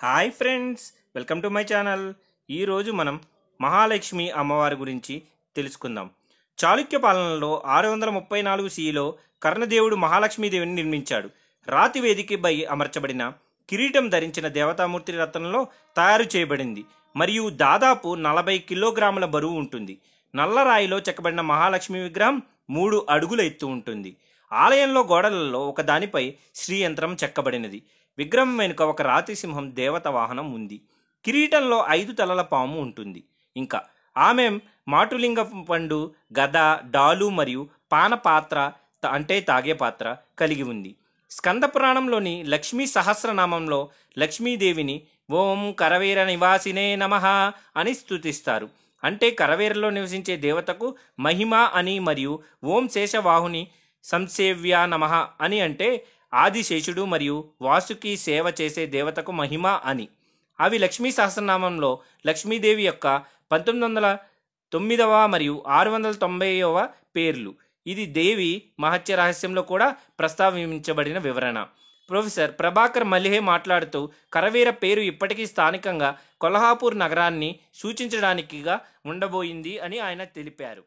Hi friends, welcome to my channel. ఈరోజు మనం మహాలక్ష్మి అమ్మవారి గురించి తెలుసుకుందాం. చాళుక్య పాలనలో 634 సిలో కర్ణదేవుడు మహాలక్ష్మీదేవిని నిర్మించాడు. రాతి వేదికపై అమర్చబడిన కిరీటం ధరించిన దేవతామూర్తి రత్నంలో తయారు చేయబడింది మరియు దాదాపు 40 కిలోగ్రాముల బరువు ఉంటుంది. నల్లరాయిలో చెక్కబడిన మహాలక్ష్మి విగ్రహం 3 అడుగుల ఎత్తు ఉంటుంది. ఆలయంలో గోడలలో ఒక దానిపై శ్రీయంత్రం చెక్కబడినది. విగ్రహం వెనుక ఒక రాతి సింహం దేవత వాహనం ఉంది. కిరీటంలో 5 తలల పాము ఉంటుంది. ఇంకా ఆమె మాటులింగ పండు, గద, డాలు మరియు పాన పాత్ర అంటే తాగే పాత్ర కలిగి ఉంది. స్కంద పురాణంలోని లక్ష్మీ సహస్రనామంలో లక్ష్మీదేవిని ఓం కరవీర నివాసినే నమః అని స్తుతిస్తారు. అంటే కరవీరలో నివసించే దేవతకు మహిమ అని, మరియు ఓం శేషవాహుని సంసేవ్య నమః అని అంటే ఆదిశేషుడు మరియు వాసుకి సేవ చేసే దేవతకు మహిమ అని. అవి లక్ష్మీ సహస్రనామంలో లక్ష్మీదేవి యొక్క 1909 మరియు 690వ పేర్లు. ఇది దేవి మహత్య రహస్యంలో కూడా ప్రస్తావించబడిన వివరణ. ప్రొఫెసర్ ప్రభాకర్ మలిహే మాట్లాడుతూ కరవీర పేరు ఇప్పటికీ స్థానికంగా కొల్హాపూర్ నగరాన్ని సూచించడానికిగా ఉండబోయింది అని ఆయన తెలిపారు.